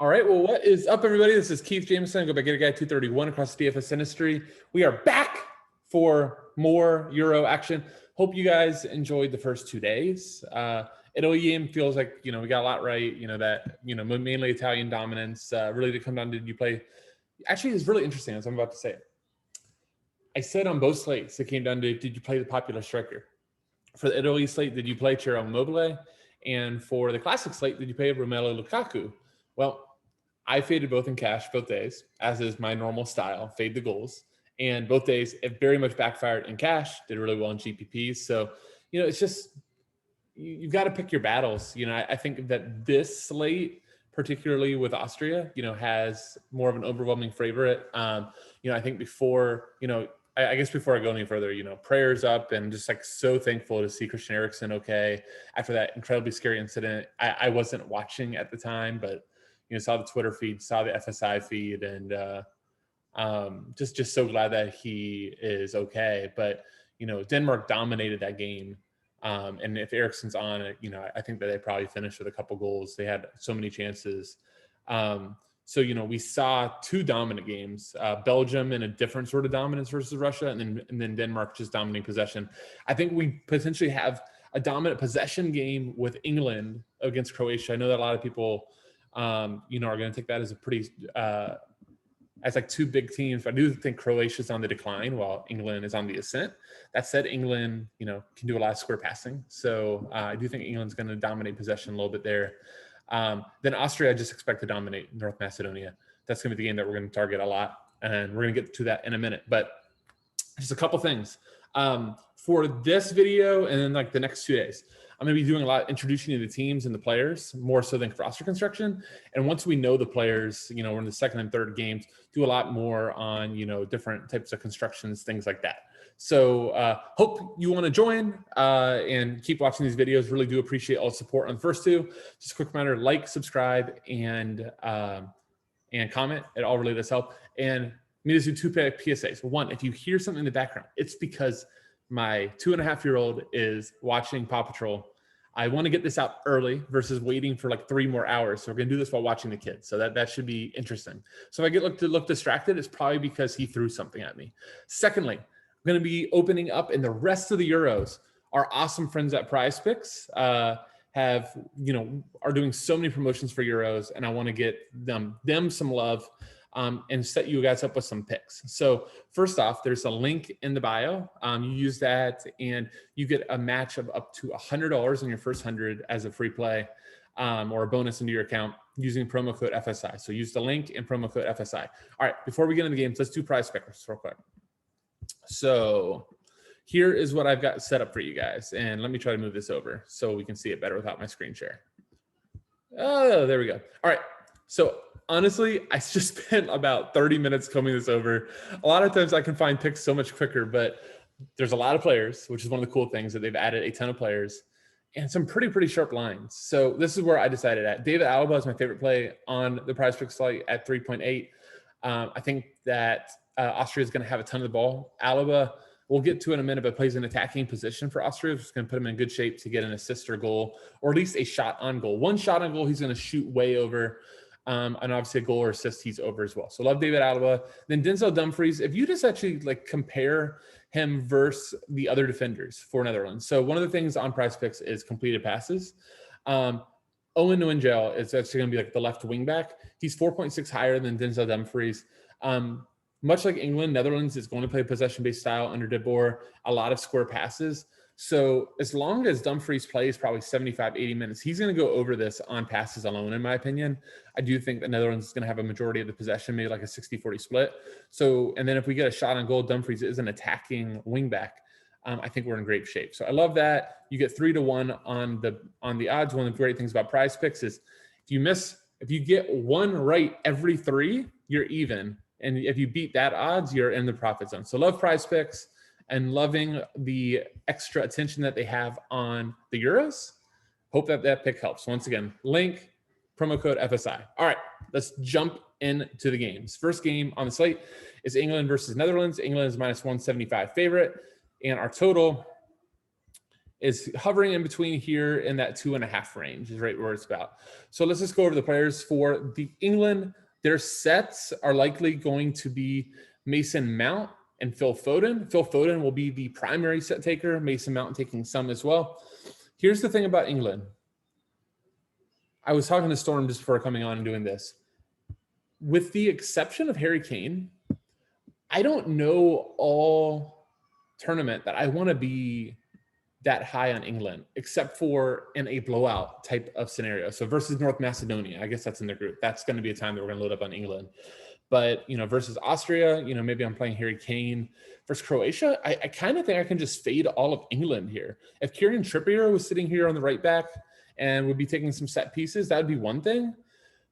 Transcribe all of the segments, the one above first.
All right, well, what is up, everybody? This is Keith Jameson. Go back, get a guy 231 across the DFS industry. We are back for more Euro action. Hope you guys enjoyed the first 2 days. Italy game feels like, we got a lot right. Mainly Italian dominance. Really did come down to, did you play? Actually, it's really interesting, as I'm about to say. I said on both slates, it came down to, did you play the popular striker? For the Italy slate, did you play Ciro Immobile? And for the classic slate, did you play Romelu Lukaku? Well, I faded both in cash both days, as is my normal style, fade the goals. And both days, it very much backfired in cash, did really well in GPPs. So, it's just, you've got to pick your battles. I think that this slate, particularly with Austria, has more of an overwhelming favorite. I think before, I guess before I go any further, prayers up and just like so thankful to see Christian Eriksen okay after that incredibly scary incident. I wasn't watching at the time, but saw the Twitter feed, saw the FSI feed, and just so glad that he is okay. But Denmark dominated that game, and if Eriksen's on it, I think that they probably finished with a couple goals. They had so many chances. So we saw two dominant games, Belgium in a different sort of dominance versus Russia, and then Denmark just dominating possession. I think we potentially have a dominant possession game with England against Croatia. I know that a lot of people are going to take that as a pretty, as like two big teams. But I do think Croatia's on the decline while England is on the ascent. That said, England, can do a lot of square passing. So I do think England's going to dominate possession a little bit there. Then Austria, I just expect to dominate North Macedonia. That's going to be the game that we're going to target a lot. And we're going to get to that in a minute. But just a couple things. For this video and then like the next 2 days, I'm going to be doing a lot, introducing you to the teams and the players, more so than for roster construction. And once we know the players, we're in the second and third games, do a lot more on, different types of constructions, things like that. So hope you want to join and keep watching these videos. Really do appreciate all the support on the first two. Just a quick reminder, like, subscribe, and comment. It all really does help. And let me just do two PSAs. One, if you hear something in the background, it's because my 2.5-year-old is watching Paw Patrol. I want to get this out early versus waiting for like 3 more hours. So we're going to do this while watching the kids. So that should be interesting. So if I get look distracted, it's probably because he threw something at me. Secondly, I'm going to be opening up in the rest of the Euros. Our awesome friends at prizepicks are doing so many promotions for Euros, and I want to get them some love. And set you guys up with some picks. So first off, there's a link in the bio. You use that and you get a match of up to $100 on your first 100 as a free play or a bonus into your account using promo code FSI. So use the link and promo code FSI. All right, before we get into the games, let's do prize pickers real quick. So here is what I've got set up for you guys. And let me try to move this over so we can see it better without my screen share. Oh, there we go. All right, so honestly, I just spent about 30 minutes combing this over. A lot of times I can find picks so much quicker, but there's a lot of players, which is one of the cool things that they've added a ton of players and some pretty sharp lines. So this is where I decided at. David Alaba is my favorite play on the prize pick slate at 3.8. I think that Austria is going to have a ton of the ball. Alaba, we'll get to in a minute, but plays an attacking position for Austria, which is going to put him in good shape to get an assist or goal, or at least a shot on goal. One shot on goal, he's going to shoot way over. And obviously a goal or assist, he's over as well. So love David Alaba. Then Denzel Dumfries, if you just actually like compare him versus the other defenders for Netherlands. So one of the things on prize picks is completed passes. Owen Nguyen is actually going to be like the left wing back. He's 4.6 higher than Denzel Dumfries. Much like England, Netherlands is going to play possession-based style under De Boer, a lot of square passes. So as long as Dumfries plays probably 75, 80 minutes, he's going to go over this on passes alone, in my opinion. I do think the Netherlands is going to have a majority of the possession, maybe like a 60-40 split. So, and then if we get a shot on goal, Dumfries is an attacking wingback. I think we're in great shape. So I love that. You get 3-1 on the odds. One of the great things about prize picks is if you get one right every 3, you're even. And if you beat that odds, you're in the profit zone. So love prize picks. And loving the extra attention that they have on the Euros. Hope that pick helps. Once again, link, promo code FSI. All right, let's jump into the games. First game on the slate is England versus Netherlands. England is -175 favorite. And our total is hovering in between here in that 2.5 range is right where it's about. So let's just go over the players for the England. Their sets are likely going to be Mason Mount and Phil Foden. Phil Foden will be the primary set taker, Mason Mount taking some as well. Here's the thing about England. I was talking to Storm just before coming on and doing this. With the exception of Harry Kane, I don't know all tournament that I want to be that high on England, except for in a blowout type of scenario. So versus North Macedonia, I guess that's in the group. That's going to be a time that we're going to load up on England. But, versus Austria, maybe I'm playing Harry Kane. Versus Croatia, I kind of think I can just fade all of England here. If Kieran Trippier was sitting here on the right back and would be taking some set pieces, that would be one thing.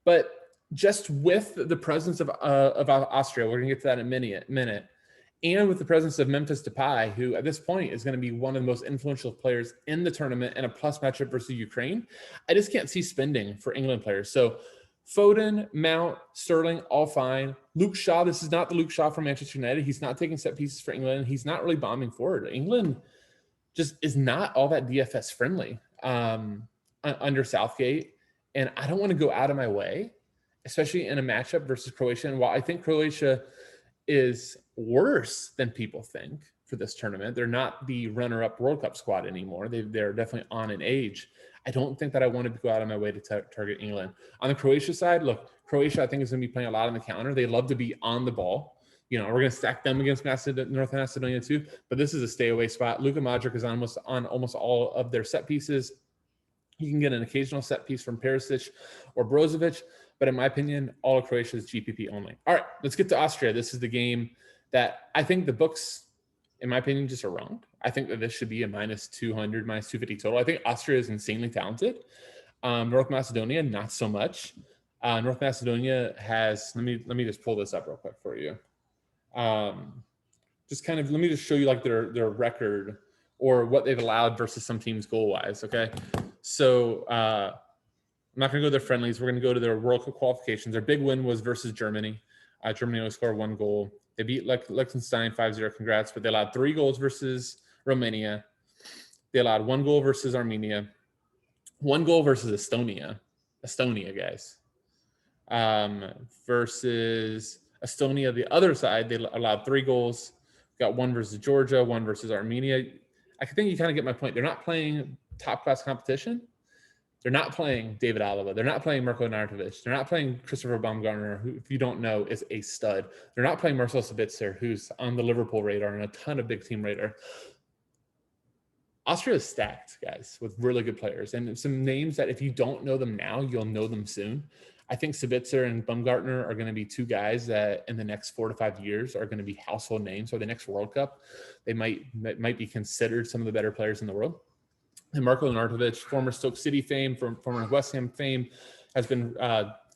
But just with the presence of Austria, we're going to get to that in a minute, and with the presence of Memphis Depay, who at this point is going to be one of the most influential players in the tournament and a plus matchup versus Ukraine, I just can't see spending for England players. So Foden, Mount, Sterling, all fine. Luke Shaw, this is not the Luke Shaw from Manchester United. He's not taking set pieces for England. He's not really bombing forward. England just is not all that DFS friendly under Southgate. And I don't want to go out of my way, especially in a matchup versus Croatia. And while I think Croatia is worse than people think for this tournament, they're not the runner-up World Cup squad anymore. They're definitely on in age. I don't think that I want to go out of my way to target England. On the Croatia side, look, Croatia I think is going to be playing a lot on the counter. They love to be on the ball. We're going to stack them against North Macedonia too, but this is a stay away spot. Luka Modric is on almost all of their set pieces. You can get an occasional set piece from Perisic or Brozovic, but in my opinion, all of Croatia is GPP only. All right, let's get to Austria. This is the game that I think the books, in my opinion, just are wrong. I think that this should be a -200, -250 total. I think Austria is insanely talented. North Macedonia, not so much. North Macedonia has, let me just pull this up real quick for you. Let me just show you like their record or what they've allowed versus some teams goal-wise, okay? So I'm not going to go to their friendlies. We're going to go to their World Cup qualifications. Their big win was versus Germany. Germany only scored 1 goal. They beat Liechtenstein 5-0. Congrats. But they allowed 3 goals versus Romania. They allowed 1 goal versus Armenia. 1 goal versus Estonia. Estonia, guys. Versus Estonia, the other side, they allowed 3 goals. Got 1 versus Georgia, 1 versus Armenia. I think you kind of get my point. They're not playing top-class competition. They're not playing David Alaba. They're not playing Marko Arnautovic. They're not playing Christopher Baumgartner, who, if you don't know, is a stud. They're not playing Marcel Sabitzer, who's on the Liverpool radar and a ton of big team radar. Austria is stacked, guys, with really good players and some names that if you don't know them now, you'll know them soon. I think Sabitzer and Baumgartner are going to be 2 guys that in the next 4 to 5 years are going to be household names. Or the next World Cup, they might be considered some of the better players in the world. And Marko Arnautovic, former Stoke City fame, former West Ham fame, has been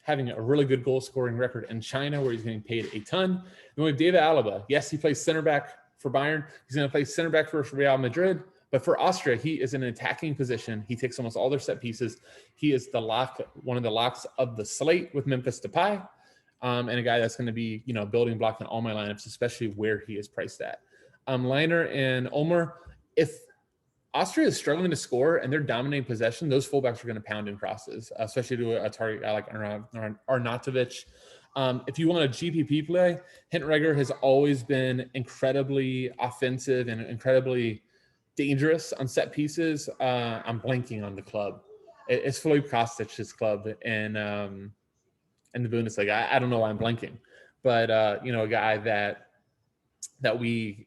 having a really good goal-scoring record in China, where he's getting paid a ton. And we have David Alaba. Yes, he plays center back for Bayern. He's going to play center back for Real Madrid. But for Austria, he is in an attacking position. He takes almost all their set pieces. He is one of the locks of the slate with Memphis Depay, and a guy that's going to be, building block in all my lineups, especially where he is priced at. Leiner and Ulmer, if Austria is struggling to score and they're dominating possession, those fullbacks are going to pound in crosses, especially to a target guy like Arnautovic. If you want a GPP play, Hinteregger has always been incredibly offensive and incredibly dangerous on set pieces. I'm blanking on the club. It's Filip Kostic's club in the Bundesliga. I don't know why I'm blanking, but a guy that we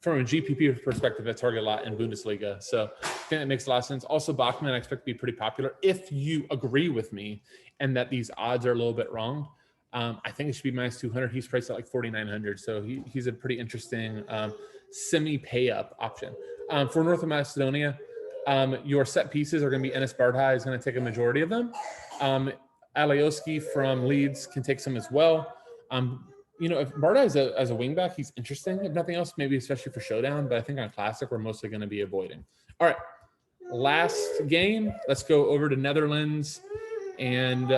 from a GPP perspective, I target a lot in Bundesliga. So I think that makes a lot of sense. Also, Bachmann I expect to be pretty popular. If you agree with me and that these odds are a little bit wrong, I think it should be -200. He's priced at like 4,900. So he's a pretty interesting semi-pay up option. For North Macedonia, your set pieces are going to be Enes Bardhaj is going to take a majority of them. Alioski from Leeds can take some as well. If Bardhaj as a wingback, he's interesting. If nothing else, maybe especially for showdown. But I think on classic, we're mostly going to be avoiding. All right, last game. Let's go over to Netherlands and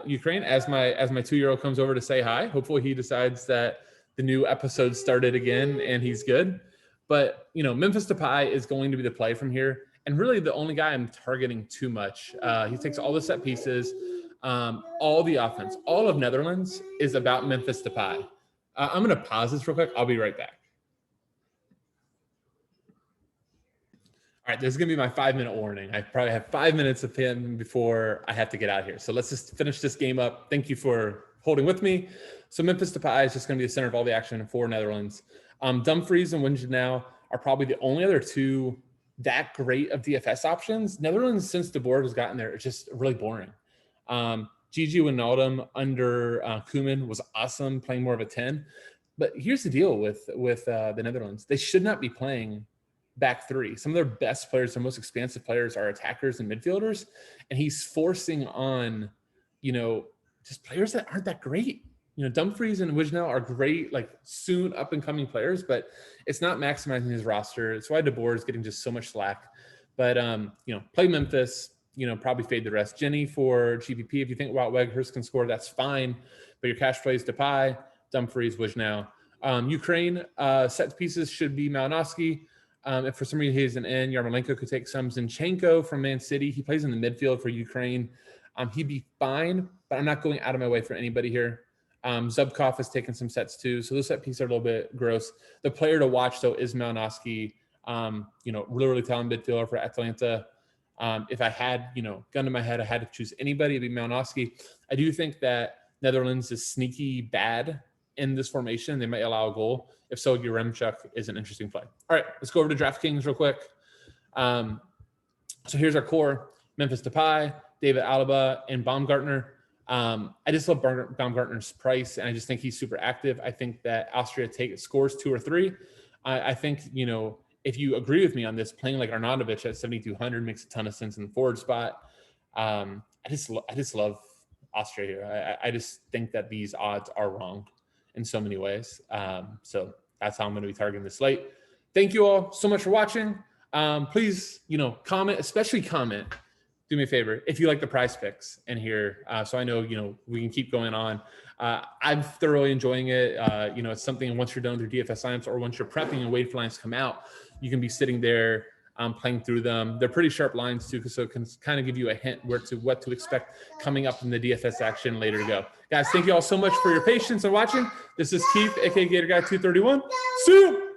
Ukraine. As my 2-year-old comes over to say hi. Hopefully he decides that the new episode started again and he's good. But, you know, Memphis Depay is going to be the play from here. And really the only guy I'm targeting too much. He takes all the set pieces, all the offense. All of Netherlands is about Memphis Depay. I'm going to pause this real quick. I'll be right back. All right, this is going to be my 5-minute warning. I probably have 5 minutes of him before I have to get out here. So let's just finish this game up. Thank you for holding with me. So Memphis Depay is just going to be the center of all the action for Netherlands. Dumfries and Wijnaldum are probably the only other two that great of DFS options. Netherlands, since the board has gotten there, it's just really boring. Gigi Wijnaldum under Koeman was awesome, playing more of a 10. But here's the deal with the Netherlands. They should not be playing back three. Some of their best players, their most expansive players are attackers and midfielders. And he's forcing on, you know, just players that aren't that great. You know, Dumfries and Wijnaldum are great, like soon up and coming players, but it's not maximizing his roster. It's why De Boer is getting just so much slack. But, you know, play Memphis, you know, probably fade the rest. Jenny for GPP. If you think Wout Weghorst can score, that's fine. But your cash plays Depay, Dumfries, Wijnaldum. Ukraine, set pieces should be Malinowski. If for some reason he isn't in, Yarmolenko could take some. Zinchenko from Man City. He plays in the midfield for Ukraine. He'd be fine, but I'm not going out of my way for anybody here. Zubkov has taken some sets too. So those set pieces are a little bit gross. The player to watch, though, is Malinowski. You know, really, really talented midfielder for Atalanta. If I had, you know, gun to my head, I had to choose anybody, it'd be Malinowski. I do think that Netherlands is sneaky bad in this formation. They might allow a goal. If so, Yaremchuk is an interesting play. All right, let's go over to Draftkings real quick. So here's our core: Memphis Depay, David Alaba, and Baumgartner. I just love Baumgartner's price, and I just think he's super active. I think that Austria scores 2 or 3. I think, you know, if you agree with me on this, playing like Arnautovic at 7,200 makes a ton of sense in the forward spot. I just love Austria here. I just think that these odds are wrong in so many ways. So that's how I'm going to be targeting this slate. Thank you all so much for watching. Please, you know, comment, especially comment. Do me a favor if you like the prize picks in here, so I know, you know, we can keep going on. I'm thoroughly enjoying it. You know, it's something once you're done with your DFS lineups or once you're prepping and waiting for lines to come out, you can be sitting there playing through them. They're pretty sharp lines too, so it can kind of give you a hint what to expect coming up in the DFS action later to go. Guys, thank you all so much for your patience and watching. This is Keith, aka Gator Guy 231. See you.